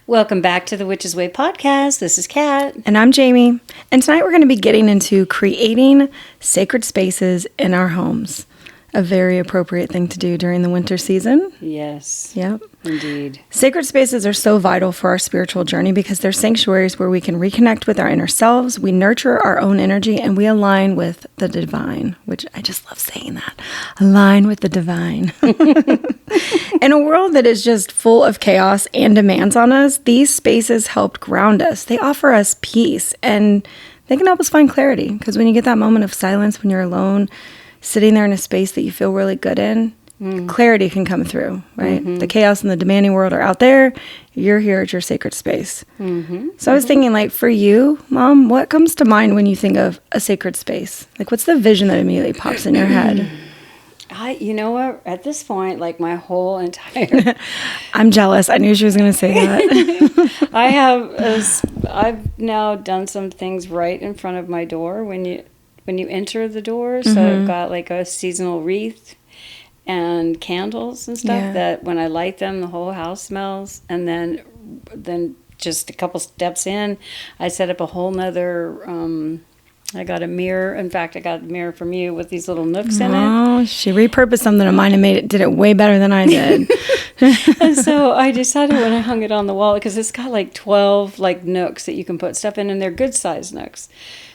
Welcome back to the Witch's Way podcast. This is Kat. And I'm Jamie. And tonight we're going to be getting into creating sacred spaces in our homes. A very appropriate thing to do during the winter season. Yes. Yep. Indeed. Sacred spaces are so vital for our spiritual journey because they're sanctuaries where we can reconnect with our inner selves, we nurture our own energy, and we align with the divine, which I just love saying that. Align with the divine. In a world that is just full of chaos and demands on us, these spaces help ground us. They offer us peace, and they can help us find clarity. Because when you get that moment of silence, when you're alone, sitting there in a space that you feel really good in, clarity can come through, right? Mm-hmm. The chaos and the demanding world are out there. You're here at your sacred space. Mm-hmm. So I was thinking, like, for you, Mom, what comes to mind when you think of a sacred space? Like, what's the vision that immediately pops in your head? You know what? At this point, like my whole entire... I'm jealous. I knew she was going to say that. I've now done some things right in front of my door when you enter the door. So I've got like a seasonal wreath and candles and stuff that when I light them, the whole house smells. And then just a couple steps in, I set up a whole nother... I got a mirror. In fact, I got a mirror from you with these little nooks in it. Oh, she repurposed something of mine and did it way better than I did. And so I decided when I hung it on the wall, because it's got like 12 like nooks that you can put stuff in, and they're good sized nooks.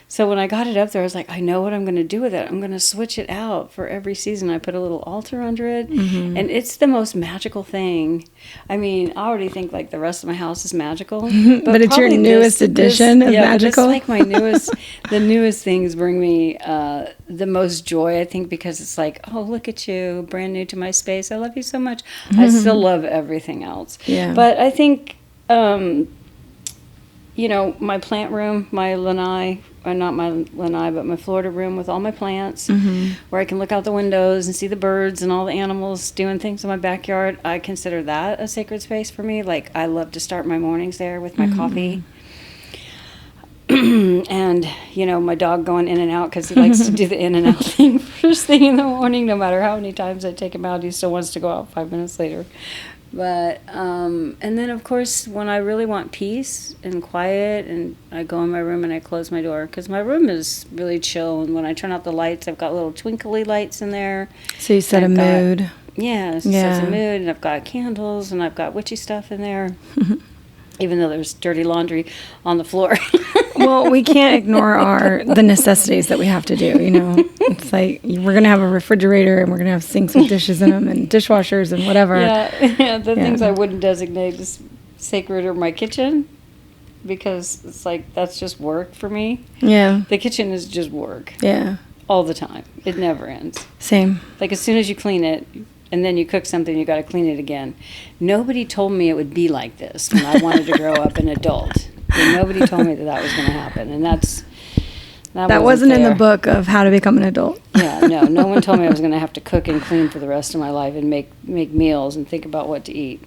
So when I got it up there, I was like, I know what I'm going to do with it. I'm going to switch it out for every season. I put a little altar under it, and it's the most magical thing. I mean, I already think like the rest of my house is magical. But it's your newest edition of magical? It's like my newest, the newest things bring me the most joy, I think, because it's like, oh, look at you, brand new to my space. I love you so much. I still love everything else. Yeah. But I think, my plant room, my lanai, or not my lanai, but my Florida room with all my plants, where I can look out the windows and see the birds and all the animals doing things in my backyard. I consider that a sacred space for me. Like, I love to start my mornings there with my coffee. And, my dog going in and out because he likes to do the in and out thing first thing in the morning. No matter how many times I take him out, he still wants to go out 5 minutes later. But, and then of course, when I really want peace and quiet, and I go in my room and I close my door, because my room is really chill. And when I turn out the lights, I've got little twinkly lights in there. So you set a mood. Yeah, it sets a mood, and I've got candles, and I've got witchy stuff in there. Even though there's dirty laundry on the floor. Well, we can't ignore the necessities that we have to do, It's like we're going to have a refrigerator and we're going to have sinks with dishes in them and dishwashers and whatever. Yeah, the things I wouldn't designate as sacred are my kitchen, because it's like that's just work for me. Yeah. The kitchen is just work. Yeah. All the time. It never ends. Same. Like as soon as you clean it, and then you cook something, you got to clean it again. Nobody told me it would be like this when I wanted to grow up an adult. And nobody told me that was going to happen, and that wasn't in the book of How to Become an Adult. Yeah, no one told me I was going to have to cook and clean for the rest of my life and make meals and think about what to eat.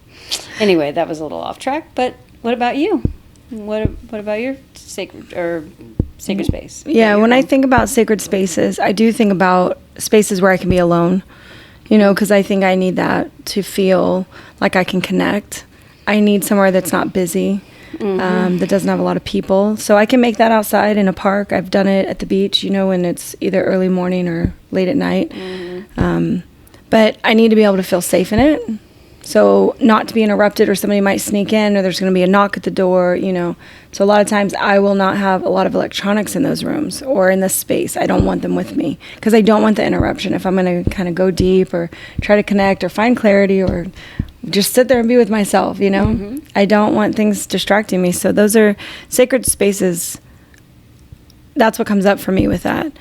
Anyway, that was a little off track. But what about you? What about your sacred space? Yeah, when I think about sacred spaces, I do think about spaces where I can be alone. Because I think I need that to feel like I can connect. I need somewhere that's not busy, that doesn't have a lot of people. So I can make that outside in a park. I've done it at the beach, when it's either early morning or late at night. But I need to be able to feel safe in it. So not to be interrupted, or somebody might sneak in, or there's going to be a knock at the door, So a lot of times I will not have a lot of electronics in those rooms or in this space. I don't want them with me because I don't want the interruption. If I'm going to kind of go deep or try to connect or find clarity or just sit there and be with myself, I don't want things distracting me. So those are sacred spaces. That's what comes up for me with that.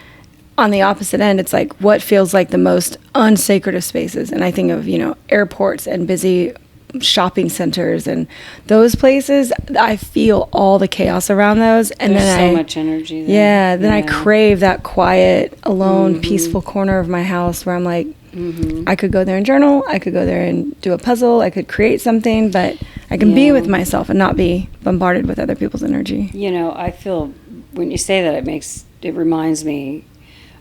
On the opposite end, it's like what feels like the most unsacred of spaces. And I think of, airports and busy shopping centers and those places. I feel all the chaos around those. And There's then so much energy there. Yeah, then I crave that quiet, alone, peaceful corner of my house where I'm like, I could go there and journal. I could go there and do a puzzle. I could create something, but I can be with myself and not be bombarded with other people's energy. I feel when you say that, it reminds me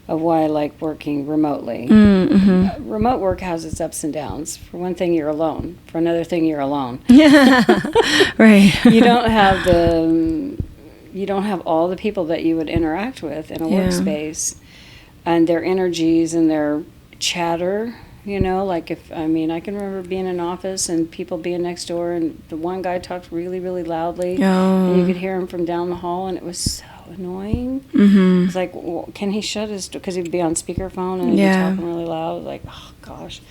of why I like working remotely. Remote work has its ups and downs. For one thing, you're alone. For another thing, you're alone. Right. You don't have all the people that you would interact with in a workspace, and their energies and their chatter. Like I can remember being in an office and people being next door, and the one guy talked really, really loudly, and you could hear him from down the hall, and it was so annoying. It's like, well, can he shut his door? Because he'd be on speakerphone and he'd be talking really loud. Like, oh gosh.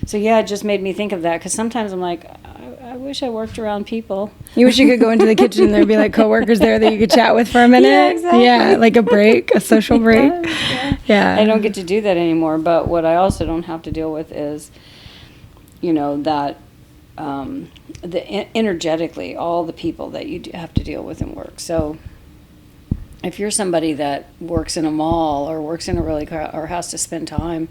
So it just made me think of that, because sometimes I'm like, I wish I worked around people. You wish you could go into the kitchen and there'd be like coworkers there that you could chat with for a minute. Yeah, exactly. Yeah, like a break, a social break. Yeah. I don't get to do that anymore. But what I also don't have to deal with is, that energetically, all the people that you have to deal with in work. So if you're somebody that works in a mall or works in a really or has to spend time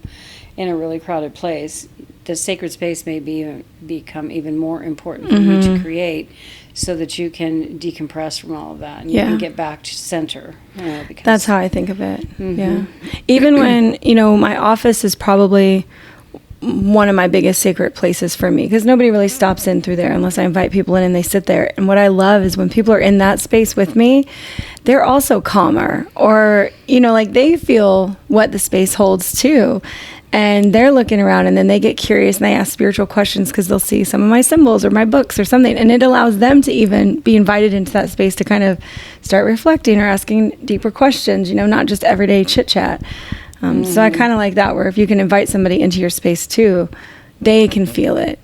in a really crowded place, the sacred space may become even more important for you to create, so that you can decompress from all of that and you can get back to center. Because that's how I think of it. Yeah. Even when, my office is probably one of my biggest sacred places for me, because nobody really stops in through there unless I invite people in and they sit there. And what I love is when people are in that space with me, they're also calmer, or, like they feel what the space holds too. And they're looking around, and then they get curious and they ask spiritual questions because they'll see some of my symbols or my books or something. And it allows them to even be invited into that space to kind of start reflecting or asking deeper questions, not just everyday chit chat. So I kind of like that, where if you can invite somebody into your space too, they can feel it,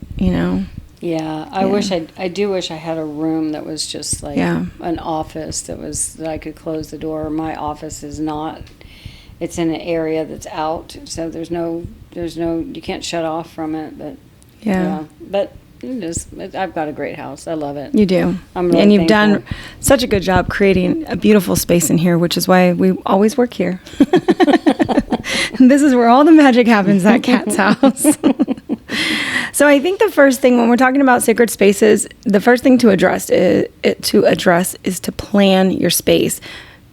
Yeah, I do wish I had a room that was just like an office that I could close the door. My office is not. It's in an area that's out, so there's no, you can't shut off from it. But but I've got a great house. I love it. You do. I'm really and you've thankful. done such a good job creating a beautiful space in here, which is why we always work here. This is where all the magic happens at Kat's house. So I think the first thing when we're talking about sacred spaces, the first thing to address is to plan your space.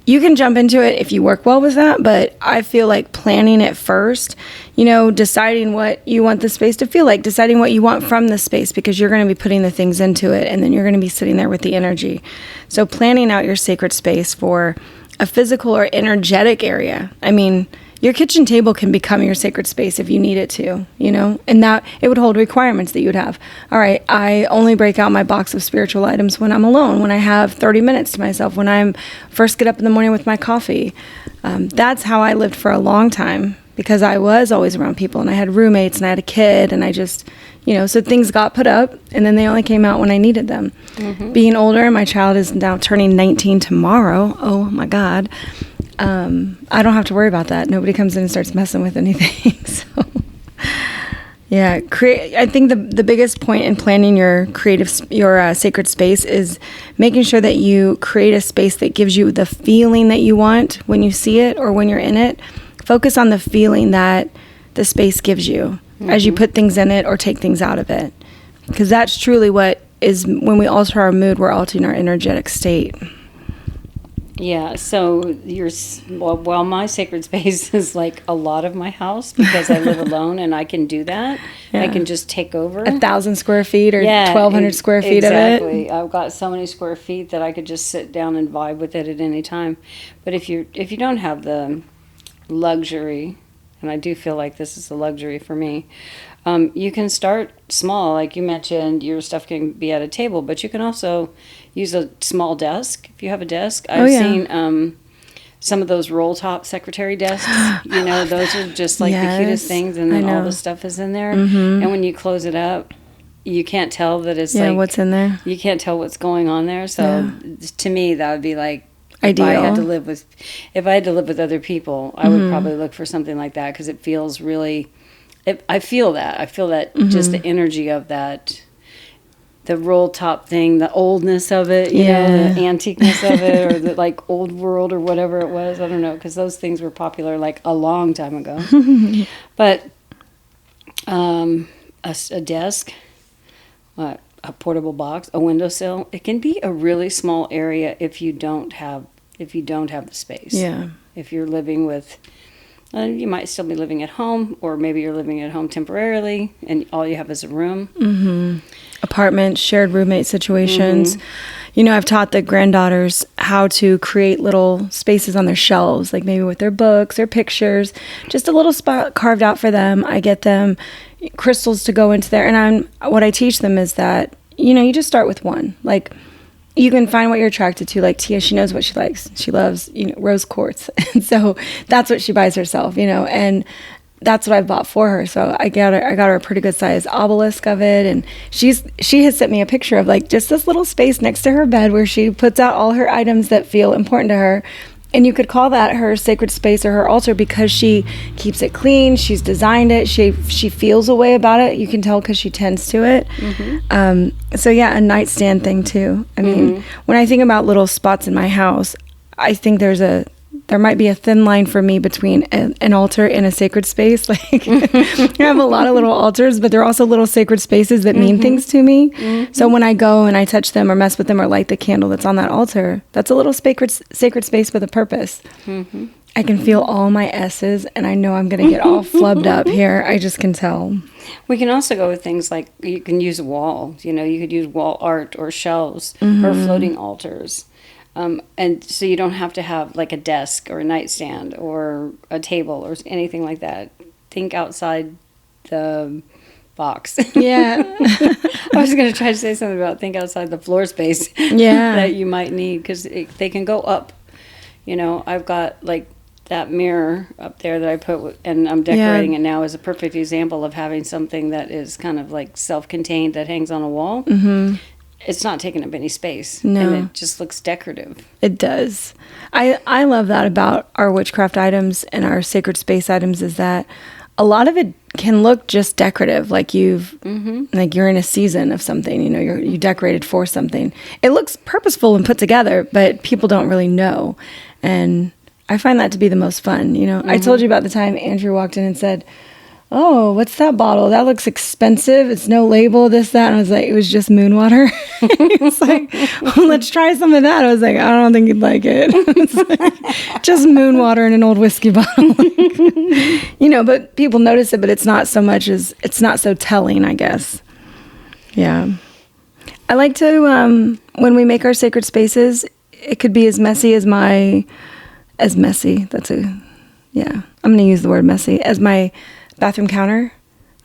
You can jump into it if you work well with that, but I feel like planning it first, deciding what you want the space to feel like, deciding what you want from the space, because you're going to be putting the things into it, and then you're going to be sitting there with the energy. So planning out your sacred space for a physical or energetic area. I mean, your kitchen table can become your sacred space if you need it to, and that it would hold requirements that you'd have. All right, I only break out my box of spiritual items when I'm alone, when I have 30 minutes to myself, when I'm first get up in the morning with my coffee. That's how I lived for a long time, because I was always around people, and I had roommates, and I had a kid, and I just, so things got put up, and then they only came out when I needed them. Being older, my child is now turning 19 tomorrow. Oh my God. I don't have to worry about that. Nobody comes in and starts messing with anything. So, I think the biggest point in planning your sacred space is making sure that you create a space that gives you the feeling that you want when you see it or when you're in it. Focus on the feeling that the space gives you as you put things in it or take things out of it. Because that's truly what is, when we alter our mood, we're altering our energetic state. Yeah, so my sacred space is like a lot of my house, because I live alone and I can do that. Yeah. I can just take over 1,000 square feet or 1,200 square feet of it. Exactly. I've got so many square feet that I could just sit down and vibe with it at any time. But if you don't have the luxury, and I do feel like this is a luxury for me, you can start small. Like you mentioned, your stuff can be at a table, but you can also use a small desk if you have a desk. I've seen some of those roll top secretary desks. Those are just like the cutest things, and then all the stuff is in there. And when you close it up, you can't tell that it's what's in there. You can't tell what's going on there. So to me, that would be like, ideal. If I had to live with other people, I would probably look for something like that, because it feels really. I feel that just the energy of that, the roll top thing, the oldness of it, the antiqueness of it, or the like old world or whatever it was. I don't know, because those things were popular like a long time ago. But a desk, a portable box, a windowsill, it can be a really small area if you don't have the space. Yeah. If you're living with You might still be living at home, or maybe you're living at home temporarily and all you have is a room. Apartments, shared roommate situations. You know, I've taught the granddaughters how to create little spaces on their shelves, like maybe with their books or pictures, just a little spot carved out for them. I get them crystals to go into there. And what I teach them is that, you know, you just start with one. Like, you can find what you're attracted to. Like Tia, she knows what she likes. She loves, you know, rose quartz. And so that's what she buys herself, you know, and that's what I bought for her. So I got her a pretty good size obelisk of it. And she has sent me a picture of like just this little space next to her bed where she puts out all her items that feel important to her. And you could call that her sacred space or her altar because she keeps it clean. She's designed it. She feels a way about it. You can tell because she tends to it. So yeah, a nightstand thing too. I mean, when I think about little spots in my house, I think there might be a thin line for me between an altar and a sacred space. Like I have a lot of little altars, but they're also little sacred spaces that mean things to me. So when I go and I touch them or mess with them or light the candle that's on that altar, that's a little sacred space with a purpose. I can feel all my S's and I know I'm going to get all flubbed up here. I just can tell. We can also go with things like you can use a wall. You know, you could use wall art or shelves or floating altars. And so you don't have to have like a desk or a nightstand or a table or anything like that. Think outside the box. Yeah. I was going to try to say something about think outside the floor space that you might need because they can go up. You know, I've got like that mirror up there that I put and I'm decorating it now is a perfect example of having something that is kind of like self-contained that hangs on a wall. It's not taking up any space. No. And it just looks decorative. It does. I love that about our witchcraft items and our sacred space items is that a lot of it can look just decorative, like like you're in a season of something, you know, you decorated for something. It looks purposeful and put together, but people don't really know. And I find that to be the most fun, you know. I told you about the time Andrew walked in and said, "Oh, what's that bottle? That looks expensive. It's no label, this, that." And I was like, "It was just moon water." He was like, "Well, let's try some of that." I was like, "I don't think you'd like it." It's like, just moon water in an old whiskey bottle. You know, but people notice it, but it's not so much as, it's not so telling, I guess. Yeah. I like to, when we make our sacred spaces, it could be as messy as messy. I'm going to use the word messy, as my bathroom counter.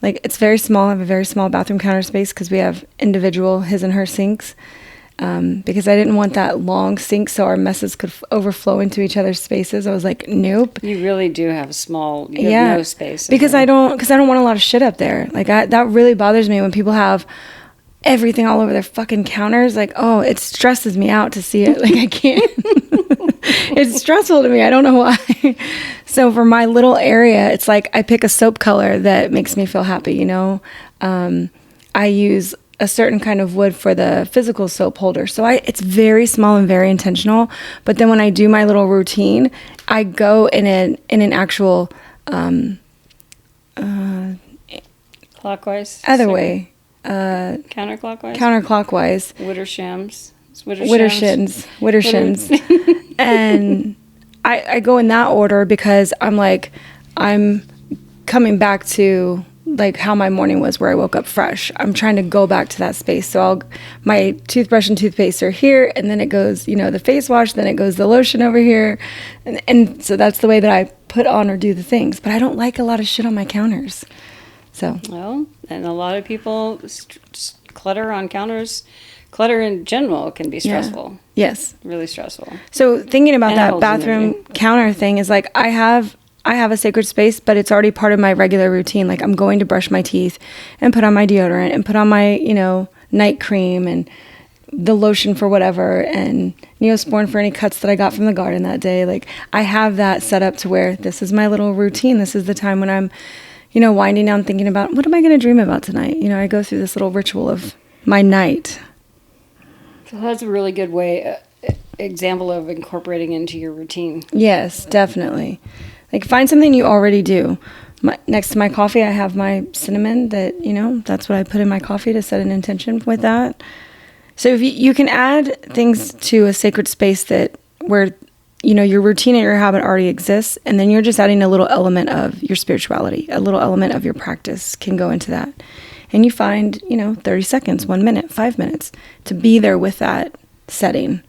Like it's very small. I have a very small bathroom counter space because we have individual his and her sinks because I didn't want that long sink so our messes could overflow into each other's spaces. I was like, nope. You really do have no space. Because I don't want a lot of shit up there. Like that really bothers me when people have everything all over their fucking counters. Like, oh, it stresses me out to see it. Like I can't. It's stressful to me. I don't know why. So for my little area, it's like I pick a soap color that makes me feel happy, you know. I use a certain kind of wood for the physical soap holder. So it's very small and very intentional. But then when I do my little routine, I go in an actual clockwise. Other way. Counterclockwise. Counterclockwise. Widdershins. And I go in that order because I'm coming back to like how my morning was where I woke up fresh. I'm trying to go back to that space. So my toothbrush and toothpaste are here and then it goes, you know, the face wash, then it goes the lotion over here. And so that's the way that I put on or do the things. But I don't like a lot of shit on my counters. So. Well, and a lot of people clutter on counters. Clutter in general can be stressful. Yeah. Yes. Really stressful. So thinking about that bathroom counter thing is like I have a sacred space, but it's already part of my regular routine. Like I'm going to brush my teeth and put on my deodorant and put on my, you know, night cream and the lotion for whatever and Neosporin for any cuts that I got from the garden that day. Like I have that set up to where this is my little routine. This is the time when I'm, you know, winding down thinking about what am I going to dream about tonight? You know, I go through this little ritual of my night. So that's a really good example of incorporating into your routine. Yes, definitely. Like find something you already do. Next to my coffee, I have my cinnamon that, you know, that's what I put in my coffee to set an intention with that. So if you can add things to a sacred space that where your routine and your habit already exists, and then you're just adding a little element of your spirituality, a little element of your practice can go into that. And you find, 30 seconds, 1 minute, 5 minutes to be there with that setting.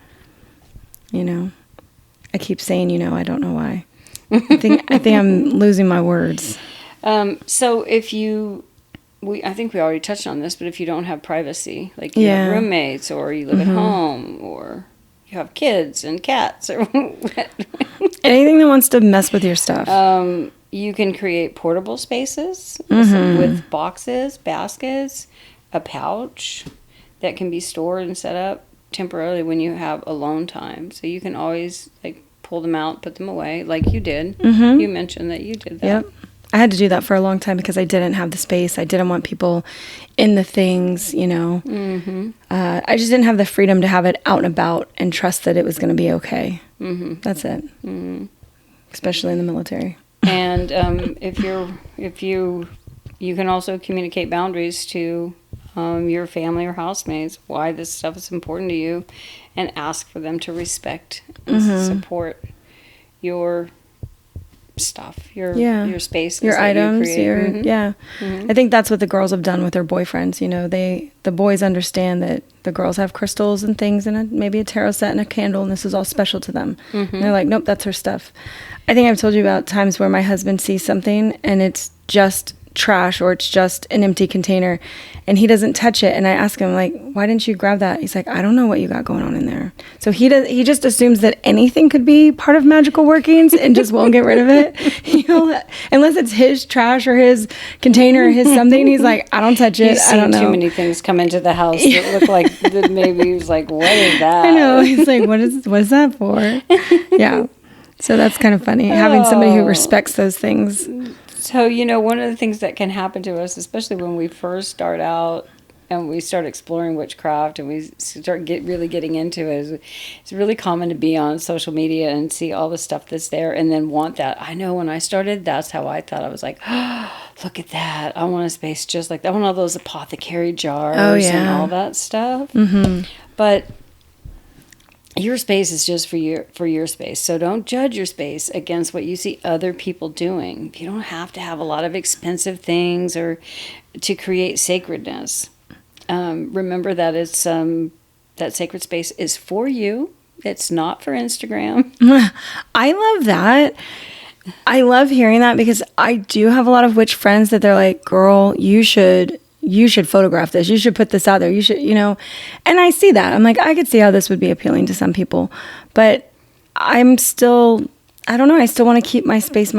I keep saying, I don't know why. I think I'm losing my words. So if I think we already touched on this, but if you don't have privacy, like you have roommates, or you live at home, or you have kids and cats, or anything that wants to mess with your stuff, you can create portable spaces with boxes, baskets, a pouch that can be stored and set up temporarily when you have alone time. So you can always pull them out, put them away, like you did. You mentioned that you did that. Yep. I had to do that for a long time because I didn't have the space. I didn't want people in the things, I just didn't have the freedom to have it out and about and trust that it was going to be okay. That's it. Especially in the military. And if you can also communicate boundaries to your family or housemates, why this stuff is important to you, and ask for them to respect and support your stuff, your space, your items, I think that's what the girls have done with their boyfriends. The boys understand that the girls have crystals and things, and maybe a tarot set and a candle, and this is all special to them. And they're like, nope, that's her stuff. I think I've told you about times where my husband sees something and it's just trash, or it's just an empty container, and he doesn't touch it, and I ask him, why didn't you grab that? He's like, I don't know what you got going on in there. So he just assumes that anything could be part of magical workings and just won't get rid of it, unless it's his trash or his container or his something. He's like, I don't touch it. He's I don't know. Too many things come into the house that look like that. Maybe he's like, what is that? I know. He's like, what is that for? Yeah. So that's kind of funny, having somebody who respects those things. So, one of the things that can happen to us, especially when we first start out and we start exploring witchcraft and we start really getting into it, is it's really common to be on social media and see all the stuff that's there and then want that. I know when I started, that's how I thought. I was like, oh, look at that. I want a space just like that. I want all those apothecary jars and all that stuff. But your space is just for your space. So don't judge your space against what you see other people doing. You don't have to have a lot of expensive things or to create sacredness. Remember that it's that sacred space is for you. It's not for Instagram. I love that. I love hearing that because I do have a lot of witch friends that they're like, girl, you should photograph this. You should put this out there. You should, and I see that. I'm like, I could see how this would be appealing to some people, but I don't know. I still want to keep my space.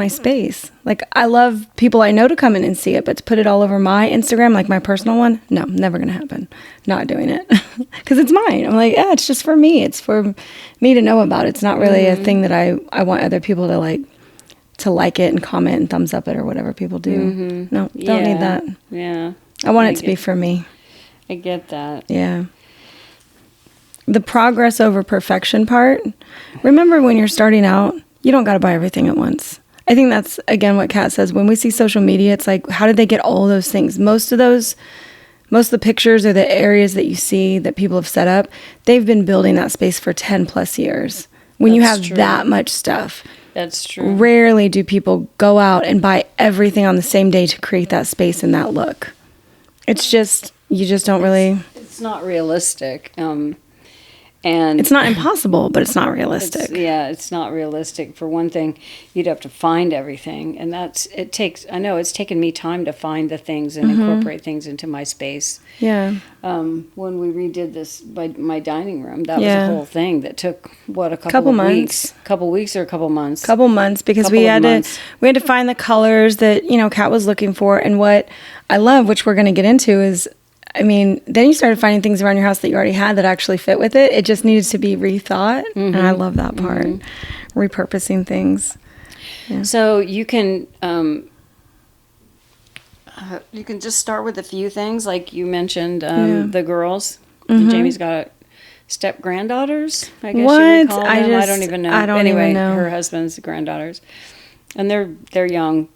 Like, I love people I know to come in and see it, but to put it all over my Instagram, like my personal one, no, never going to happen. Not doing it because it's mine. I'm like, yeah, it's just for me. It's for me to know about. It's not really a thing that I want other people to like it and comment and thumbs up it or whatever people do. No, don't need that. Yeah. I want it to be for me. I get that. Yeah. The progress over perfection part. Remember, when you're starting out, you don't got to buy everything at once. I think that's, again, what Kat says. When we see social media, it's like, how did they get all those things? Most of the pictures or the areas that you see that people have set up, they've been building that space for 10 plus years. When you have that much stuff. That's true. Rarely do people go out and buy everything on the same day to create that space and that look. It's just, you just don't really... It's not realistic. And it's not impossible, but it's not realistic. It's not realistic. For one thing, you'd have to find everything. And I know it's taken me time to find the things and incorporate things into my space. Yeah. When we redid this, my dining room, that was a whole thing that took, a couple months. Weeks? Couple weeks or a couple months? Couple months, because we had to find the colors that, Kat was looking for. And what I love, which we're going to get into, is, then you started finding things around your house that you already had that actually fit with it. It just needed to be rethought. And I love that part. Repurposing things. Yeah. So you can just start with a few things, like you mentioned, the girls. Jamie's got step granddaughters, I guess you would call them. I don't even know. Anyway, her husband's granddaughters. And they're young.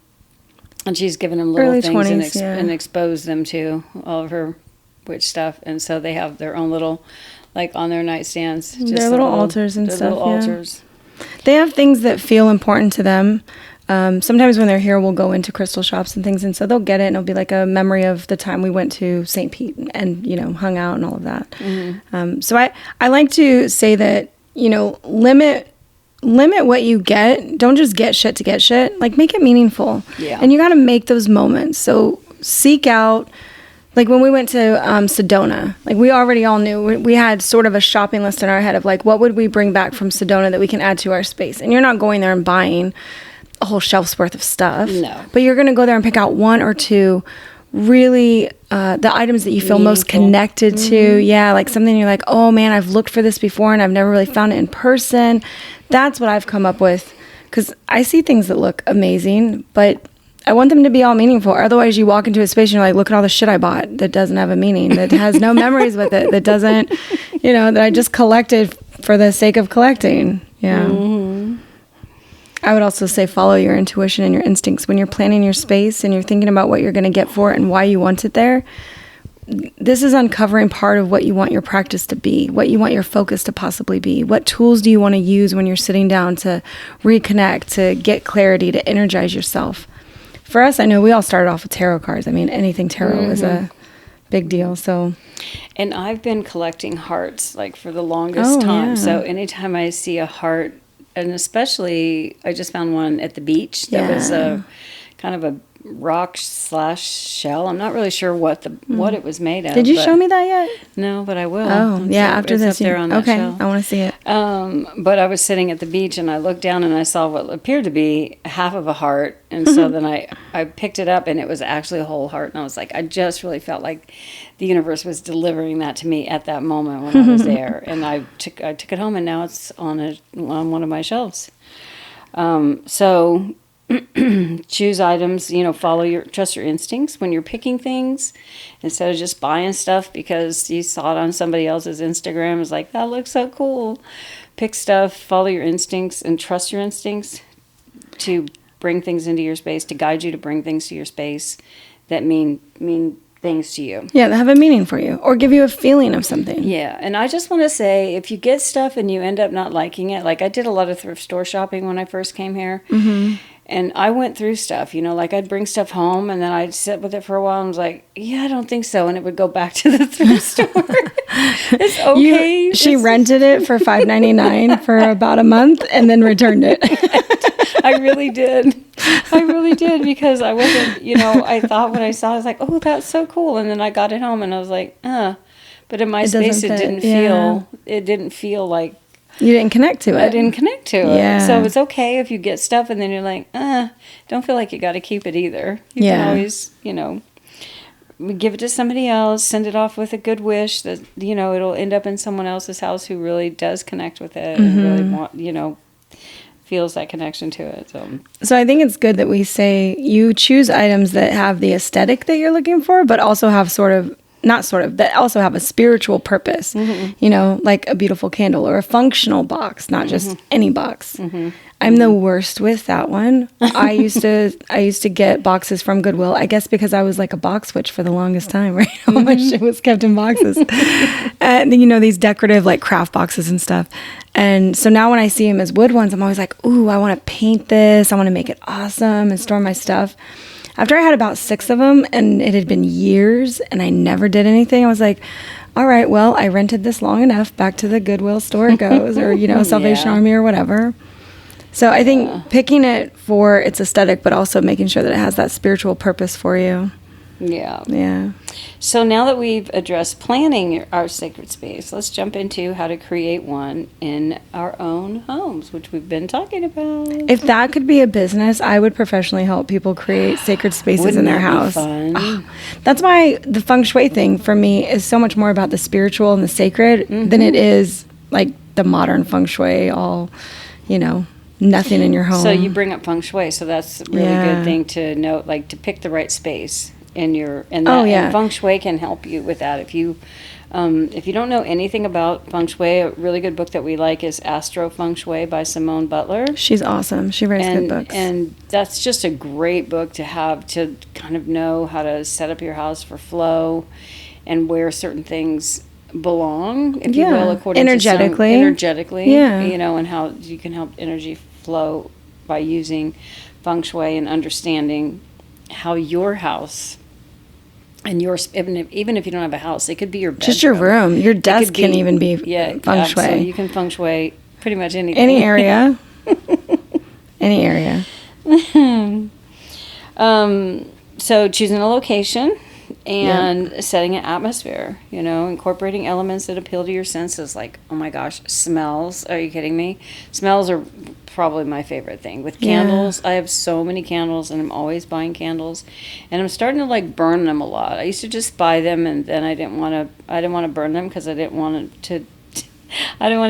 And she's given them little early things 20s, and exposed them to all of her witch stuff. And so they have their own little, on their nightstands. Just their little altars and stuff. Little altars. They have things that feel important to them. Sometimes when they're here, we'll go into crystal shops and things, and so they'll get it, and it'll be like a memory of the time we went to St. Pete and, you know, hung out and all of that. Mm-hmm. So I like to say that, you know, limit what you get. Don't just get shit to get shit. Like, make it meaningful. Yeah. And you got to make those moments. So seek out, like when we went to Sedona, like we already all knew, we had sort of a shopping list in our head of like, what would we bring back from Sedona that we can add to our space? And you're not going there and buying a whole shelf's worth of stuff. No. But you're going to go there and pick out one or two really the items that you feel most connected to. Yeah, like something you're like, oh man, I've looked for this before and I've never really found it in person. That's what I've come up with, because I see things that look amazing, but I want them to be all meaningful. Otherwise, you walk into a space and you're like, look at all the shit I bought that doesn't have a meaning, that has no memories with it, that doesn't, you know, that I just collected for the sake of collecting. Yeah. Mm-hmm. I would also say follow your intuition and your instincts. When you're planning your space and you're thinking about what you're going to get for it and why you want it there, this is uncovering part of what you want your practice to be, what you want your focus to possibly be. What tools do you want to use when you're sitting down to reconnect, to get clarity, to energize yourself? For us, I know we all started off with tarot cards. I mean, anything tarot is a big deal. So, and I've been collecting hearts like for the longest time. Yeah. So anytime I see a heart, and especially I just found one at the beach that was a kind of a rock / shell. I'm not really sure what it was made of. Did you show me that yet? No, but I will. Oh, yeah, after this. Up there on that shelf. I want to see it. But I was sitting at the beach and I looked down and I saw what appeared to be half of a heart. And so then I picked it up and it was actually a whole heart. And I was like, I just really felt like the universe was delivering that to me at that moment when I was there. And I took it home and now it's on one of my shelves. So choose items, you know, trust your instincts when you're picking things instead of just buying stuff because you saw it on somebody else's Instagram. It's like, that looks so cool. Pick stuff, follow your instincts, and trust your instincts to bring things into your space, to guide you to bring things to your space that mean things to you. Yeah, that have a meaning for you or give you a feeling of something. Yeah, and I just want to say, if you get stuff and you end up not liking it, like I did a lot of thrift store shopping when I first came here. Mm-hmm. And I went through stuff, you know, like I'd bring stuff home and then I'd sit with it for a while and was like, yeah, I don't think so. And it would go back to the thrift store. It's okay. She rented it for $5.99 for about a month and then returned it. I really did. Because I wasn't, you know, I thought when I saw it, I was like, oh, that's so cool. And then I got it home and I was like, But in my space, it didn't feel like, you didn't connect to it. I didn't connect to it. So it's okay if you get stuff and then you're like, don't feel like you got to keep it either. You can always, you know, give it to somebody else, send it off with a good wish that, you know, it'll end up in someone else's house who really does connect with it and really feels that connection to it. So I think it's good that we say you choose items that have the aesthetic that you're looking for, but also have that also have a spiritual purpose, you know, like a beautiful candle or a functional box, not just any box. I'm the worst with that one. I used to get boxes from Goodwill, I guess because I was like a box witch for the longest time, right? All my shit was kept in boxes. And you know, these decorative like craft boxes and stuff. And so now when I see them as wood ones, I'm always like, ooh, I want to paint this. I want to make it awesome and store my stuff. After I had about 6 of them and it had been years and I never did anything, I was like, all right, well, I rented this long enough. Back to the Goodwill store it goes, or, you know, Salvation Army or whatever. So I think picking it for its aesthetic, but also making sure that it has that spiritual purpose for you. Yeah. Yeah. So now that we've addressed planning our sacred space, let's jump into how to create one in our own homes, which we've been talking about. If that could be a business, I would professionally help people create sacred spaces in their house. Wouldn't that be fun? That's why the feng shui thing for me is so much more about the spiritual and the sacred than it is like the modern feng shui, all, you know, nothing in your home. So you bring up feng shui, so that's a really good thing to note, like to pick the right space in your, and feng shui can help you with that. If you don't know anything about feng shui, a really good book that we like is Astro Feng Shui by Simone Butler. She's awesome. She writes good books. And that's just a great book to have to kind of know how to set up your house for flow and where certain things belong, if you will, according energetically. to energetically, Yeah. you know, and how you can help energy flow by using feng shui and understanding how your house and even if you don't have a house, it could be your bedroom. Just your room. Your desk can even be feng shui. So you can feng shui pretty much anything. Any area. Any area. So choosing a location and setting an atmosphere, you know, incorporating elements that appeal to your senses, like, oh my gosh, smells. Are you kidding me? Smells are probably my favorite thing. With candles, I have so many candles, and I'm always buying candles, and I'm starting to like burn them a lot. I used to just buy them, and then I didn't want to burn them because I didn't want to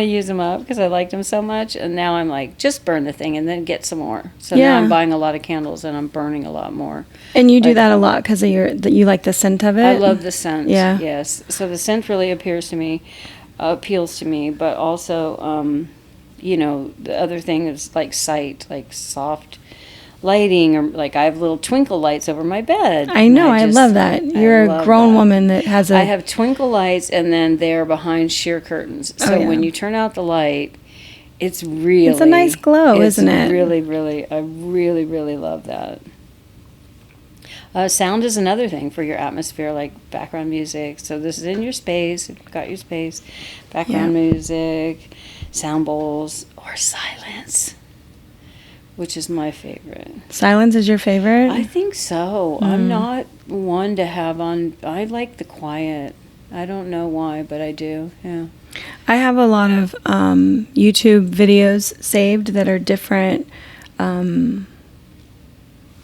use them up because I liked them so much. And now I'm like, just burn the thing and then get some more. So now I'm buying a lot of candles and I'm burning a lot more. And you do that a lot because you like the scent of it? I love the scent. Yeah. Yes. So the scent really appeals to me, but also, you know, the other thing is like sight, like soft lighting, or like I have little twinkle lights over my bed. I know, I love that. You're a grown woman that has I have twinkle lights, and then they're behind sheer curtains. So when you turn out the light, it's a nice glow, isn't it? I really, really love that. Sound is another thing for your atmosphere, like background music. So this is in your space. If you've got your space, background music, sound bowls, or silence, which is my favorite. Silence is your favorite? I think so. I'm not one to have on... I like the quiet. I don't know why, but I do. Yeah. I have a lot of YouTube videos saved that are different...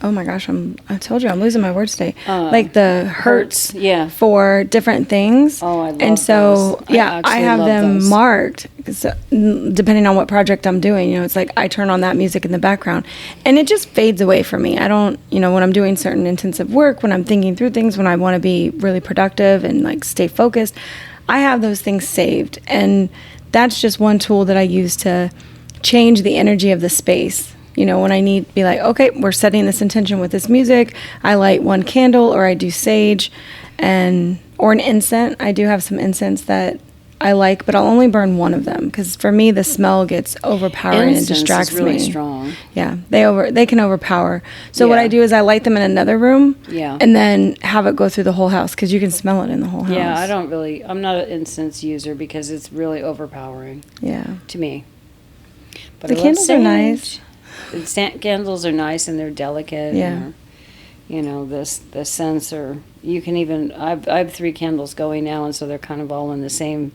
oh my gosh, I told you I'm losing my words today. Like the hertz for different things. Oh, I love and so, those. I have them marked. So, depending on what project I'm doing, you know, it's like I turn on that music in the background and it just fades away from me. I don't, you know, when I'm doing certain intensive work, when I'm thinking through things, when I want to be really productive and like stay focused, I have those things saved. And that's just one tool that I use to change the energy of the space. You know, when I need to be like, okay, we're setting this intention with this music, I light one candle, or I do sage or an incense. I do have some incense that I like, but I'll only burn one of them because for me the smell gets overpowering and distracts me. Incense is really strong. Yeah, they can overpower. So what I do is I light them in another room, and then have it go through the whole house because you can smell it in the whole house. Yeah, I'm not an incense user because it's really overpowering. Yeah, to me. But the candles are nice. Candles are nice and they're delicate. Yeah. And, you know, the scents are, you can even, I have 3 candles going now, and so they're kind of all in the same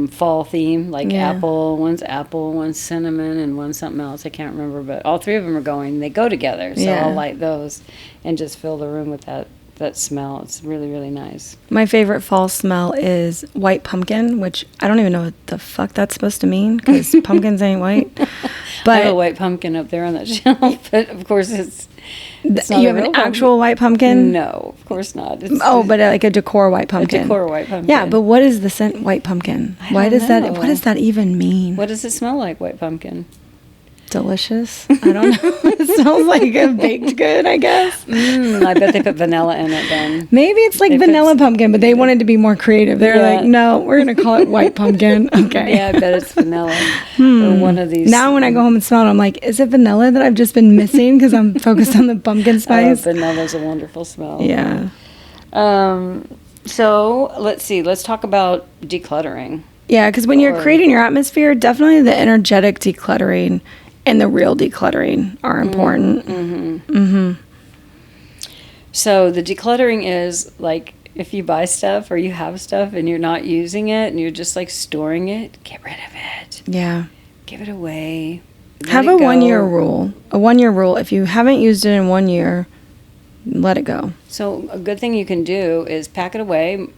fall theme, like one's apple, one's cinnamon, and one's something else. I can't remember, but all 3 of them are going, they go together. So I'll light those and just fill the room with that smell. It's really, really nice. My favorite fall smell is white pumpkin, which I don't even know what the fuck that's supposed to mean because pumpkins ain't white. But I have a white pumpkin up there on that shelf, but of course it's not you have an actual white pumpkin? No, of course not. But like a decor white pumpkin. A decor white pumpkin. Yeah, but what is the scent white pumpkin? What does that even mean? What does it smell like, white pumpkin? Delicious. I don't know. It smells like a baked good, I guess. I bet they put vanilla in it then. Maybe it's like vanilla pumpkin, but they wanted to be more creative. They're like, no, we're going to call it white pumpkin. Okay. Yeah, I bet it's vanilla. Or one of these. Now when I go home and smell it, I'm like, is it vanilla that I've just been missing because I'm focused on the pumpkin spice? Vanilla's a wonderful smell. Yeah. So let's see. Let's talk about decluttering. Yeah, because when you're creating your atmosphere, definitely the energetic decluttering and the real decluttering are important. So the decluttering is like if you buy stuff or you have stuff and you're not using it and you're just like storing it, get rid of it. Yeah. Give it away. Have a 1-year rule. A 1-year rule. If you haven't used it in 1 year, let it go. So a good thing you can do is pack it away,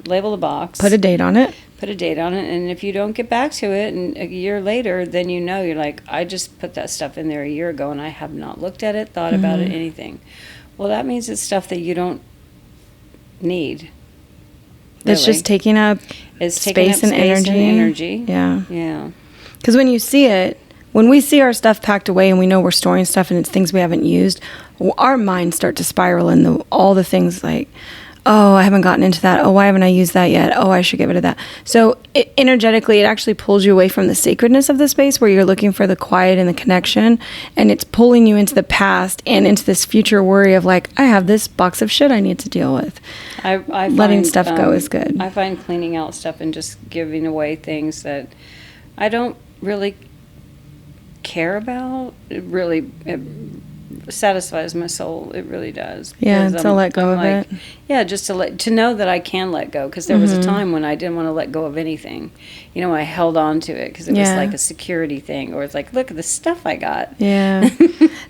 label the box. Put a date on it. And if you don't get back to it and a year later, then you know, you're like, I just put that stuff in there a year ago and I have not looked at it, thought about it, anything. Well, that means it's stuff that you don't need. That's just taking up space and energy. Yeah. Yeah. Because when you see it, when we see our stuff packed away and we know we're storing stuff and it's things we haven't used, our minds start to spiral into all the things like, oh, I haven't gotten into that. Oh, why haven't I used that yet? Oh, I should get rid of that. So energetically, it actually pulls you away from the sacredness of the space where you're looking for the quiet and the connection. And it's pulling you into the past and into this future worry of like, I have this box of shit I need to deal with. I Letting find, stuff go is good. I find cleaning out stuff and just giving away things that I don't really care about. It satisfies my soul. It really does. Yeah, to let go of it. Yeah, just to know that I can let go, because there was a time when I didn't want to let go of anything. You know, I held on to it because it was like a security thing, or it's like, look at the stuff I got. Yeah.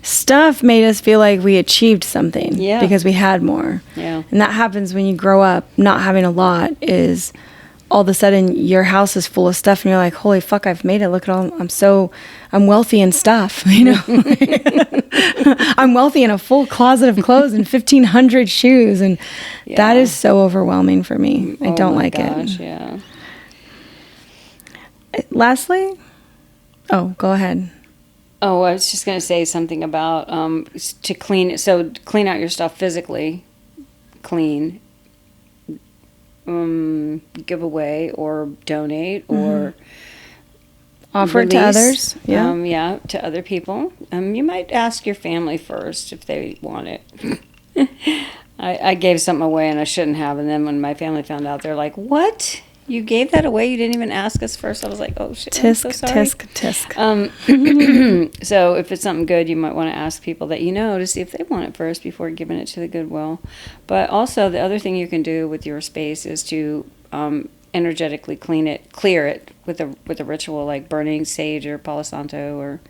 Stuff made us feel like we achieved something because we had more. Yeah. And that happens when you grow up not having a lot. Is all of a sudden your house is full of stuff and you're like, holy fuck, I've made it. Look at all, I'm wealthy in stuff, you know. I'm wealthy in a full closet of clothes and 1,500 shoes. And that is so overwhelming for me. I don't like it. Yeah. Lastly, go ahead. Oh, I was just going to say something about to clean out your stuff physically, clean, give away or donate or offer it to others. To other people. You might ask your family first if they want it. I gave something away and I shouldn't have, and then when my family found out, they're like, "What? You gave that away? You didn't even ask us first?" I was like, "Oh shit, I'm so sorry." Tisk. So if it's something good, you might want to ask people that you know to see if they want it first before giving it to the Goodwill. But also, the other thing you can do with your space is to energetically clear it with a ritual like burning sage or Palo Santo or.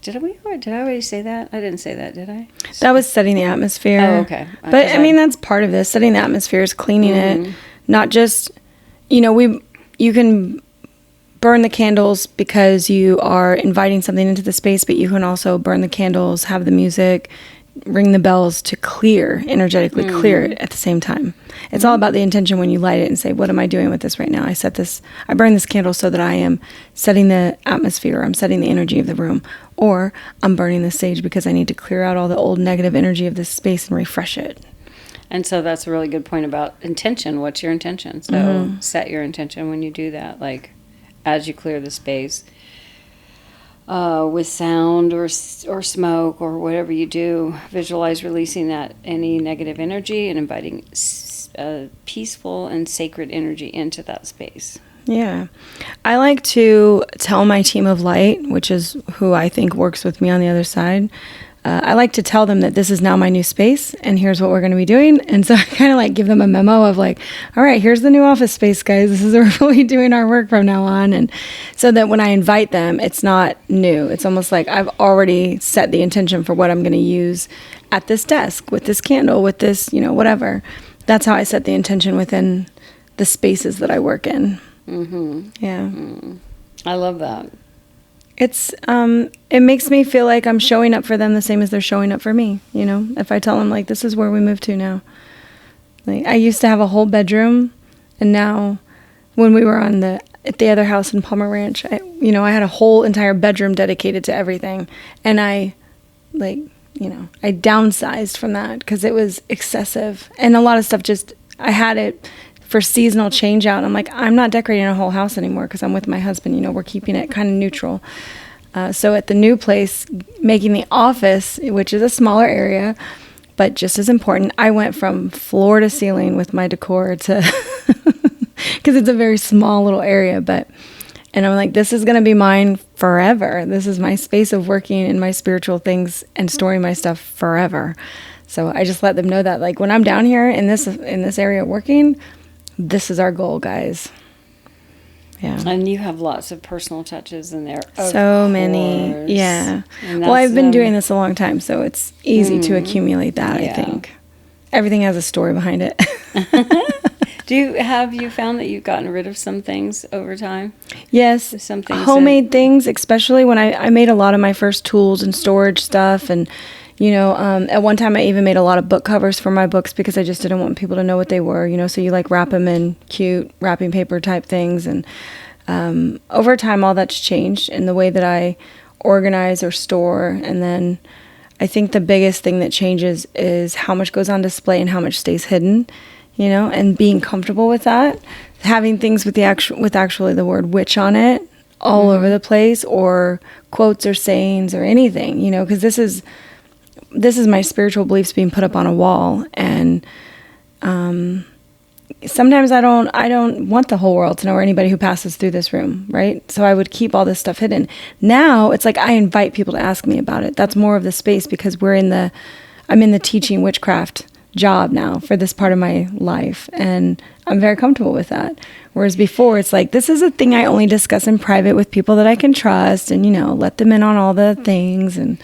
Did I already say that? I didn't say that, did I? That was setting the atmosphere. Oh, okay. But I mean, that's part of this. Setting the atmosphere is cleaning it, not just. You know, you can burn the candles because you are inviting something into the space, but you can also burn the candles, have the music, ring the bells to energetically clear it at the same time. It's all about the intention when you light it and say, what am I doing with this right now? I burn this candle so that I am setting the atmosphere, I'm setting the energy of the room, or I'm burning the sage because I need to clear out all the old negative energy of this space and refresh it. And so that's a really good point about intention. What's your intention? So set your intention when you do that, like as you clear the space with sound or smoke or whatever you do, visualize releasing any negative energy and inviting peaceful and sacred energy into that space. Yeah. I like to tell my team of light, which is who I think works with me on the other side, I like to tell them that this is now my new space and here's what we're going to be doing. And so I kind of like give them a memo of like, all right, here's the new office space, guys. This is where we're really doing our work from now on. And so that when I invite them, it's not new. It's almost like I've already set the intention for what I'm going to use at this desk with this candle, with this, whatever. That's how I set the intention within the spaces that I work in. Mm-hmm. Yeah. I love that. It makes me feel like I'm showing up for them the same as they're showing up for me. If I tell them like, this is where we moved to now. Like I used to have a whole bedroom, and now when we were at the other house in Palmer Ranch, I had a whole entire bedroom dedicated to everything. And I downsized from that because it was excessive. And a lot of stuff I had it for seasonal change out. I'm like, I'm not decorating a whole house anymore because I'm with my husband. We're keeping it kind of neutral. So at the new place, making the office, which is a smaller area, but just as important, I went from floor to ceiling with my decor to, because it's a very small little area, and I'm like, this is going to be mine forever. This is my space of working in my spiritual things and storing my stuff forever. So I just let them know that, like, when I'm down here in this area working, this is our goal, guys. Yeah. And you have lots of personal touches in there. So many. Yeah. Well, I've been doing this a long time, so it's easy to accumulate that, I think. Everything has a story behind it. Have you found that you've gotten rid of some things over time? Yes. Some things homemade things, especially when I made a lot of my first tools and storage stuff, and at one time I even made a lot of book covers for my books because I just didn't want people to know what they were, so you like wrap them in cute wrapping paper type things. And over time, all that's changed in the way that I organize or store. And then I think the biggest thing that changes is how much goes on display and how much stays hidden. you know, and being comfortable with that, having things with actually the word witch on it all over the place, or quotes or sayings or anything, you know, because this is my spiritual beliefs being put up on a wall. And sometimes I don't want the whole world to know, or anybody who passes through this room, right? So I would keep all this stuff hidden. Now it's like I invite people to ask me about it. That's more of the space, because I'm in the teaching witchcraft job now for this part of my life, and I'm very comfortable with that. Whereas before, it's like, this is a thing I only discuss in private with people that I can trust, and, you know, let them in on all the things. And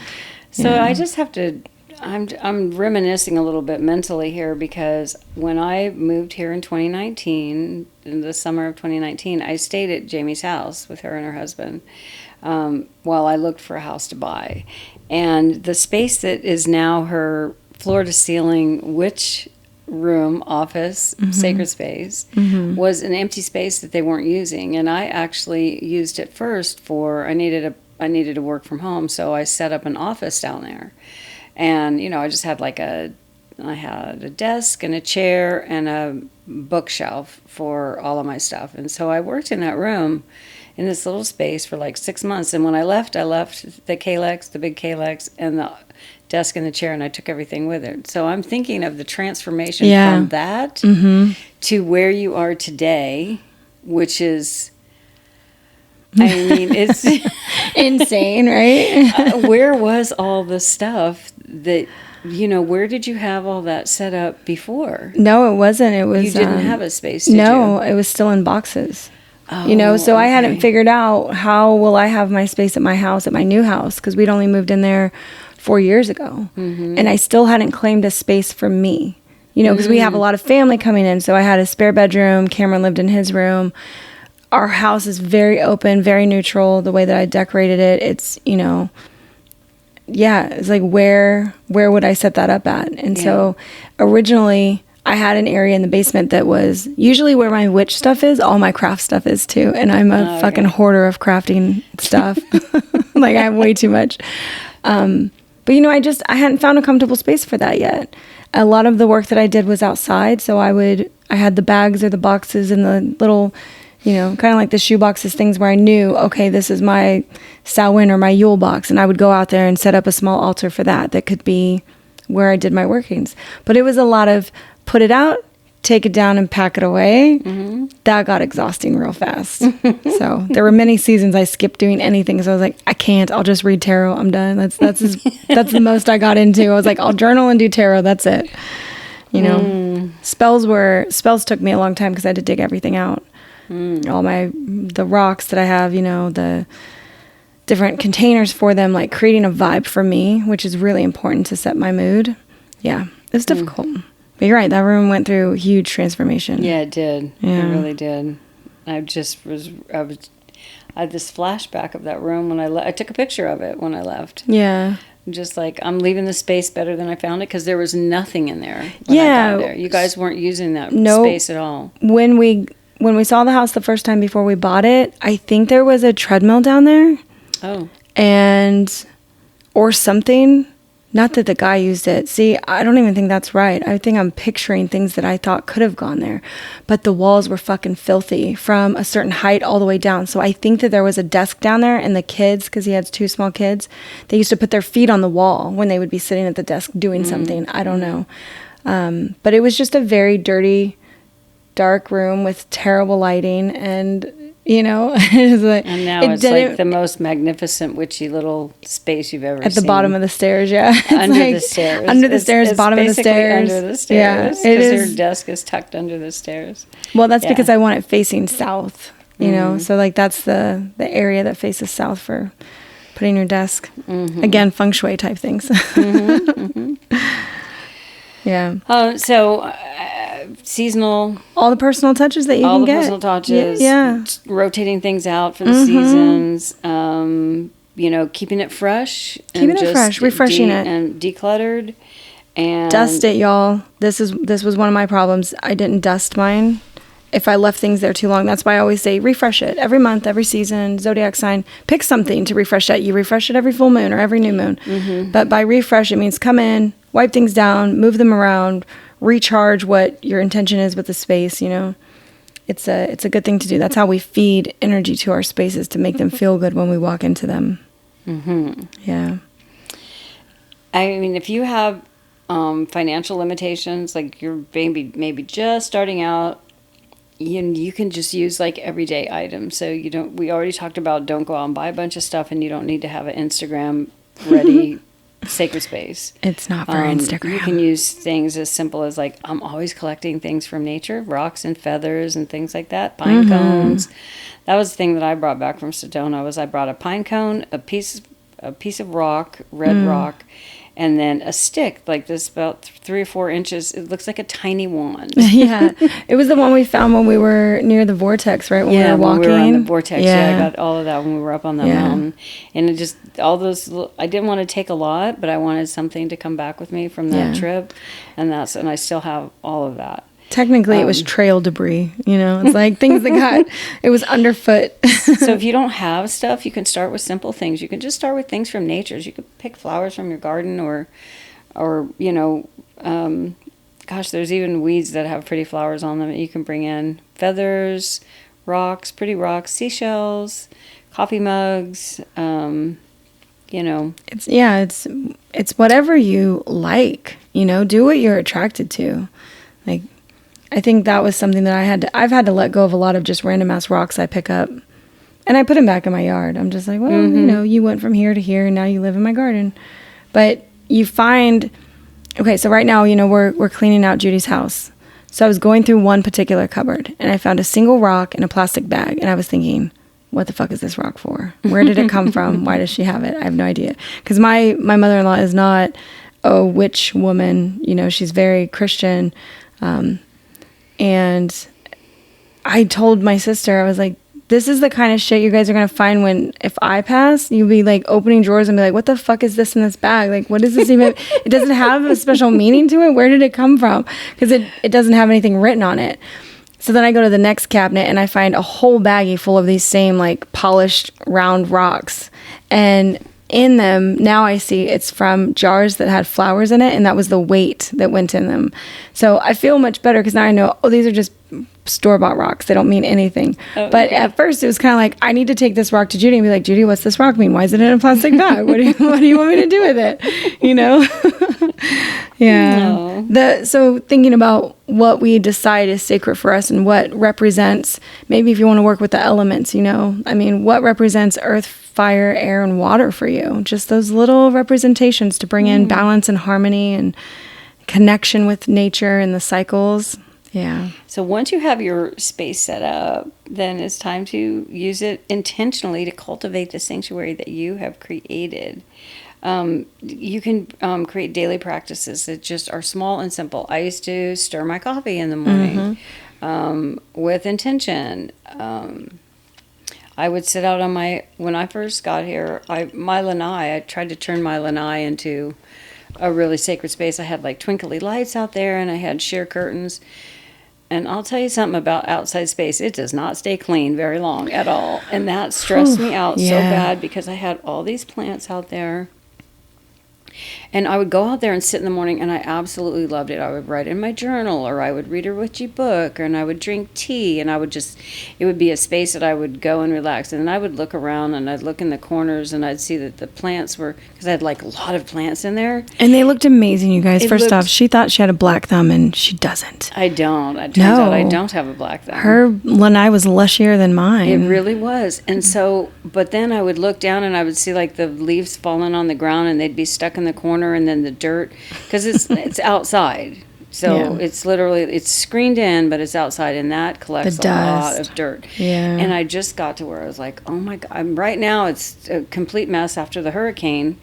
so I just have to, I'm reminiscing a little bit mentally here, because when I moved here in 2019, in the summer of 2019, I stayed at Jamie's house with her and her husband while I looked for a house to buy. And the space that is now her floor-to-ceiling witch room, office, sacred space, was an empty space that they weren't using. And I actually used it first for, I needed to work from home, so I set up an office down there. And, you know, I just had I had a desk and a chair and a bookshelf for all of my stuff. And so I worked in that room in this little space for like 6 months. And when I left the Kalex, the big Kalex, and the desk and the chair, and I took everything with it. So I'm thinking of the transformation from that to where you are today, which is, I mean, it's insane, right? Where was all the stuff that, you know, where did you have all that set up before? No, it wasn't. It was, you didn't have a space, did no, you? it was still in boxes. Oh, you know, so I okay. hadn't figured out how will I have my space at my house, at my new house, because we'd only moved in there 4 years ago. And I still hadn't claimed a space for me, you know, because we have a lot of family coming in. So I had a spare bedroom. Cameron lived in his room. Our house is very open, very neutral, the way that I decorated it. It's, you know, yeah, it's like, where would I set that up at? And so originally I had an area in the basement that was usually where my witch stuff is. All my craft stuff is too. And I'm a fucking hoarder of crafting stuff. Like, I have way too much. But, you know, I hadn't found a comfortable space for that yet. A lot of the work that I did was outside. So I had the bags or the boxes and the little, you know, kind of like the shoe boxes, things where I knew, okay, this is my Samhain or my Yule box. And I would go out there and set up a small altar for that. That could be where I did my workings. But it was a lot of put it out, take it down, and pack it away. That got exhausting real fast. So there were many seasons I skipped doing anything. So I was like, I can't. I'll just read tarot. I'm done. That's the most I got into. I was like, I'll journal and do tarot. That's it. You know, spells took me a long time because I had to dig everything out. All the rocks that I have, you know, the different containers for them, like creating a vibe for me, which is really important to set my mood. Yeah, it's difficult. But you're right, that room went through huge transformation. Yeah, it did. Yeah. It really did. I had this flashback of that room when I took a picture of it when I left. Yeah. Just like, I'm leaving the space better than I found it, because there was nothing in there when I got there. You guys weren't using that space at all. When we saw the house the first time before we bought it, I think there was a treadmill down there. Oh. Or something. Not that the guy used it. See, I don't even think that's right. I think I'm picturing things that I thought could have gone there. But the walls were fucking filthy from a certain height all the way down. So I think that there was a desk down there, and the kids, because he has 2 small kids, they used to put their feet on the wall when they would be sitting at the desk doing something. I don't know. But it was just a very dirty, dark room with terrible lighting, and you know, and now it's like the most magnificent witchy little space you've ever seen. At the bottom of the stairs, yeah. Under the stairs. Under the stairs, bottom of the stairs. Under the stairs. Yeah, because her desk is tucked under the stairs. Well, that's because I want it facing south, you know, so like that's the area that faces south for putting your desk. Again, feng shui type things. Yeah. So seasonal. All the personal touches that you can get. All the personal touches. Yeah. Rotating things out for the seasons. You know, keeping it fresh. Refreshing it. And decluttered. And dust it, y'all. This was one of my problems. I didn't dust mine. If I left things there too long, that's why I always say refresh it every month, every season, zodiac sign. Pick something to refresh that. You refresh it every full moon or every new moon. But by refresh, it means come in, wipe things down, move them around, recharge what your intention is with the space, you know. It's a good thing to do. That's how we feed energy to our spaces, to make them feel good when we walk into them. Mm-hmm. Yeah. I mean, if you have financial limitations, like you're maybe just starting out, you can just use like everyday items. So we already talked about, don't go out and buy a bunch of stuff, and you don't need to have an Instagram ready sacred space. It's not for Instagram. You can use things as simple as like, I'm always collecting things from nature, rocks and feathers and things like that, pine cones. That was the thing that I brought back from Sedona. I brought a pine cone, a piece of rock, red rock, and then a stick like this, about 3 or 4 inches. It looks like a tiny wand. Yeah, it was the one we found when we were near the vortex, right? When we were walking. When we were on the vortex. Yeah, I got all of that when we were up on that mountain. And it just, all those, I didn't want to take a lot, but I wanted something to come back with me from that trip. And I still have all of that. Technically, it was trail debris, you know? It's like things that it was underfoot. So if you don't have stuff, you can start with simple things. You can just start with things from nature. You could pick flowers from your garden or you know, there's even weeds that have pretty flowers on them that you can bring in. Feathers, rocks, pretty rocks, seashells, coffee mugs, you know. It's whatever you like, you know? Do what you're attracted to. Like, I think that was something that I've had to let go of a lot of just random ass rocks I pick up, and I put them back in my yard. I'm just like, well, you know, you went from here to here and now you live in my garden. But you find, okay, so right now, you know, we're cleaning out Judy's house. So I was going through one particular cupboard and I found a single rock in a plastic bag, and I was thinking, what the fuck is this rock for? Where did it come from? Why does she have it? I have no idea. Because my mother-in-law is not a witch woman, you know, she's very Christian. And I told my sister, I was like, this is the kind of shit you guys are going to find if I pass, you'll be like opening drawers and be like, what the fuck is this in this bag? Like, what is this even? It doesn't have a special meaning to it. Where did it come from? Because it doesn't have anything written on it. So then I go to the next cabinet and I find a whole baggie full of these same like polished round rocks. And in them, now I see it's from jars that had flowers in it, and that was the weight that went in them. So I feel much better because now I know, these are just store-bought rocks. They don't mean anything. But at first, it was kind of like, I need to take this rock to Judy and be like, Judy, what's this rock mean? Why is it in a plastic bag? What do you want me to do with it? You know? Yeah. No. So thinking about what we decide is sacred for us and what represents, maybe if you want to work with the elements, you know, I mean, what represents earth, fire, air, and water for you? Just those little representations to bring in balance and harmony and connection with nature and the cycles. Yeah. So once you have your space set up, then it's time to use it intentionally to cultivate the sanctuary that you have created. You can create daily practices that just are small and simple. I used to stir my coffee in the morning with intention. I would sit out on when I first got here, my lanai, I tried to turn my lanai into a really sacred space. I had like twinkly lights out there and I had sheer curtains. And I'll tell you something about outside space. It does not stay clean very long at all. And that stressed me out so bad because I had all these plants out there. And I would go out there and sit in the morning, and I absolutely loved it. I would write in my journal, or I would read a witchy book, and I would drink tea, and it would be a space that I would go and relax. And then I would look around, and I'd look in the corners, and I'd see that the plants were, because I had like a lot of plants in there. And they looked amazing, you guys. First off, she thought she had a black thumb, and she doesn't. I don't. It turns out I don't have a black thumb. Her lanai was lushier than mine. It really was. And so, but then I would look down, and I would see like the leaves falling on the ground, and they'd be stuck in the corner, and then the dirt, because it's outside, so it's literally, it's screened in, but it's outside, and that collects a lot of dirt. And I just got to where I was like, oh my god, right now it's a complete mess after the hurricane.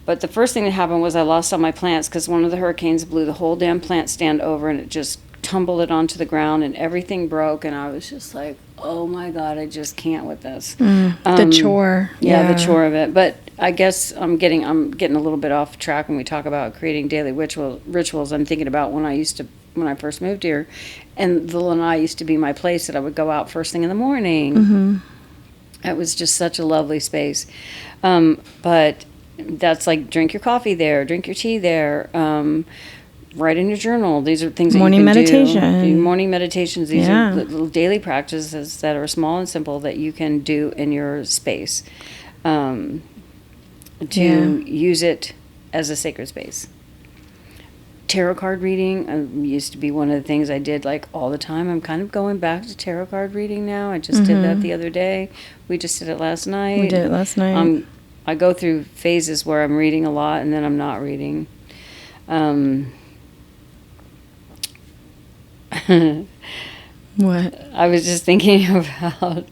But the first thing that happened was I lost all my plants because one of the hurricanes blew the whole damn plant stand over, and it just tumbled it onto the ground, and everything broke, and I was just like, oh my god, I just can't with this. The chore. The chore of it. But I guess I'm getting a little bit off track when we talk about creating daily rituals. I'm thinking about when I first moved here, and the lanai used to be my place that I would go out first thing in the morning. It was just such a lovely space. But that's like, drink your coffee there, drink your tea there. write in your journal. These are things that morning you can meditation. do. Morning meditations. These are little daily practices that are small and simple that you can do in your space to use it as a sacred space. Tarot card reading used to be one of the things I did like all the time. I'm kind of going back to tarot card reading now. I just did that the other day. We just did it last night. We did it last night. I go through phases where I'm reading a lot and then I'm not reading. What? I was just thinking about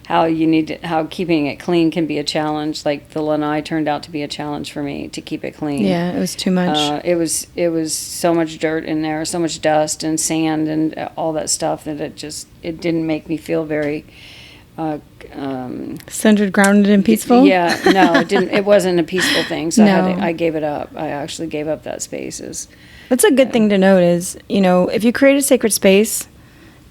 how keeping it clean can be a challenge. Like the lanai turned out to be a challenge for me to keep it clean. Yeah, it was too much. It was so much dirt in there, so much dust and sand and all that stuff that it didn't make me feel very centered, grounded, and peaceful. Yeah, no, it didn't. It wasn't a peaceful thing. So No. I gave it up. I actually gave up that space. That's a good thing to note is, if you create a sacred space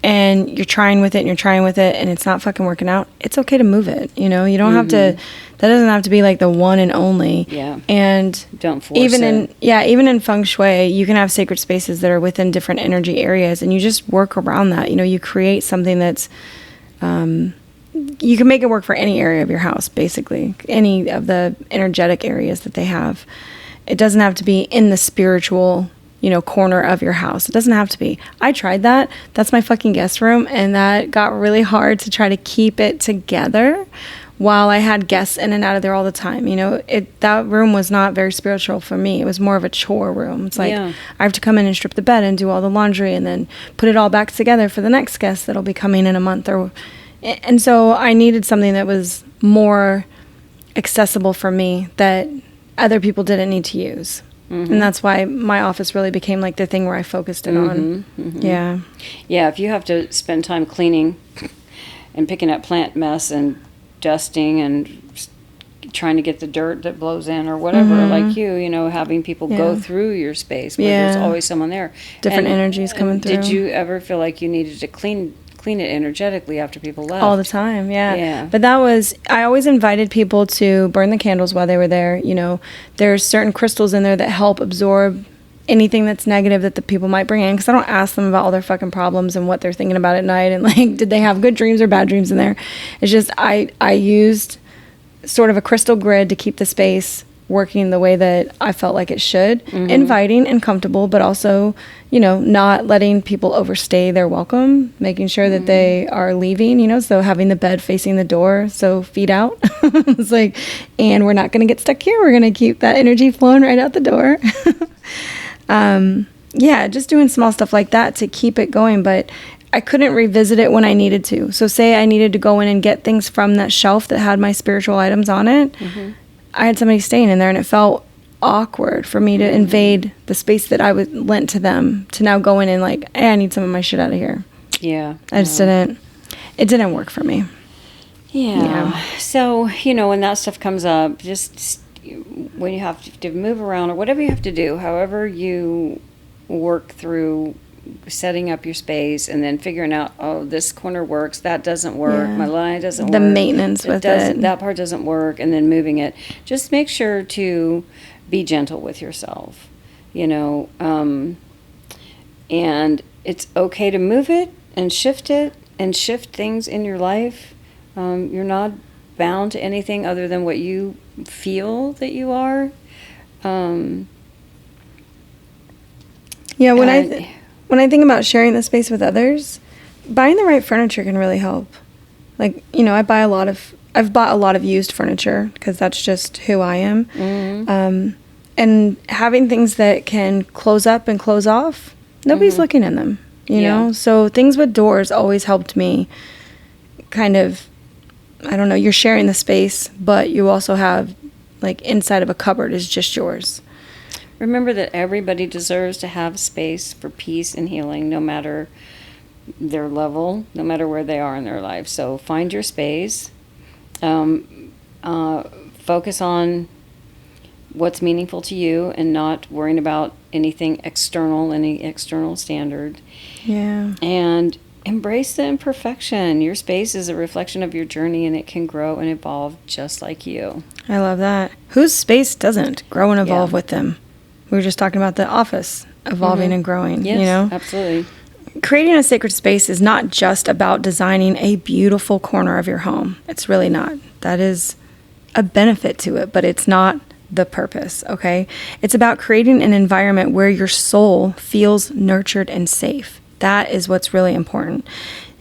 and you're trying with it and it's not fucking working out, it's okay to move it. You don't have to, that doesn't have to be like the one and only. Yeah. And don't force it. Even in feng shui, you can have sacred spaces that are within different energy areas and you just work around that. You create something that's, you can make it work for any area of your house, basically, any of the energetic areas that they have. It doesn't have to be in the spiritual corner of your house. It doesn't have to be. I tried that. That's my fucking guest room. And that got really hard to try to keep it together while I had guests in and out of there all the time. That room was not very spiritual for me. It was more of a chore room. It's like I have to come in and strip the bed and do all the laundry and then put it all back together for the next guest that'll be coming in a month. And so I needed something that was more accessible for me that other people didn't need to use. Mm-hmm. And that's why my office really became like the thing where I focused it on. Mm-hmm. Yeah. Yeah, if you have to spend time cleaning and picking up plant mess and dusting and trying to get the dirt that blows in or whatever, like having people go through your space where there's always someone there. Different energies coming through. Did you ever feel like you needed to clean it energetically after people left? All the time, yeah. But I always invited people to burn the candles while they were there. There's certain crystals in there that help absorb anything that's negative that the people might bring in, because I don't ask them about all their fucking problems and what they're thinking about at night and like did they have good dreams or bad dreams in there. It's just I used sort of a crystal grid to keep the space working the way that I felt like it should, inviting and comfortable, but also, not letting people overstay their welcome, making sure that they are leaving, so having the bed facing the door, so feet out. It's like, and we're not going to get stuck here. We're going to keep that energy flowing right out the door. Just doing small stuff like that to keep it going, but I couldn't revisit it when I needed to. So say I needed to go in and get things from that shelf that had my spiritual items on it. I had somebody staying in there and it felt awkward for me to invade the space that I was lent to them to now go in and like, hey, I need some of my shit out of here. Yeah. I just it didn't work for me. Yeah. So, when that stuff comes up, just when you have to move around or whatever you have to do, however you work through setting up your space and then figuring out, this corner works, that doesn't work, my line doesn't work. The maintenance with it. That part doesn't work, and then moving it. Just make sure to be gentle with yourself, and it's okay to move it and shift things in your life. You're not bound to anything other than what you feel that you are. When I think about sharing the space with others, buying the right furniture can really help. Like, I've bought a lot of used furniture because that's just who I am. Mm-hmm. And having things that can close up and close off, nobody's looking in them, you know? So things with doors always helped me kind of, I don't know, you're sharing the space, but you also have, like, inside of a cupboard is just yours. Remember that everybody deserves to have space for peace and healing, no matter their level, no matter where they are in their life. So find your space. Focus on what's meaningful to you and not worrying about anything external, any external standard. Yeah. And embrace the imperfection. Your space is a reflection of your journey, and it can grow and evolve just like you. I love that. Whose space doesn't grow and evolve with them? We were just talking about the office. evolving and growing, Yes, you know? absolutely. Creating a sacred space is not just about designing a beautiful corner of your home. It's really not. That is a benefit to it, but it's not the purpose, okay? It's about creating an environment where your soul feels nurtured and safe. That is what's really important.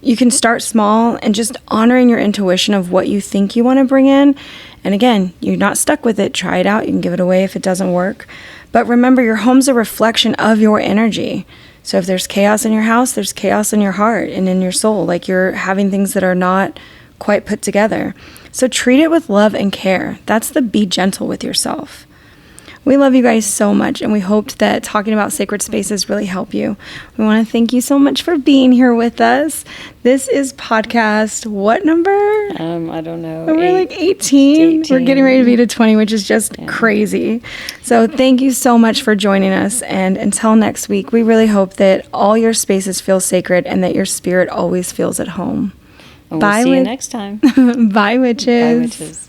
You can start small and just honoring your intuition of what you think you want to bring in. And again, you're not stuck with it. Try it out. You can give it away if it doesn't work. But remember, your home's a reflection of your energy. So if there's chaos in your house, there's chaos in your heart and in your soul. Like you're having things that are not quite put together. So treat it with love and care. That's the be gentle with yourself. We love you guys so much, and we hoped that talking about sacred spaces really help you. We want to thank you so much for being here with us. This is podcast, what number? I don't know. We're like 18. We're getting ready to be to 20, which is just crazy. So thank you so much for joining us, and until next week, we really hope that all your spaces feel sacred and that your spirit always feels at home. And we'll see you next time. Bye, witches. Bye, witches.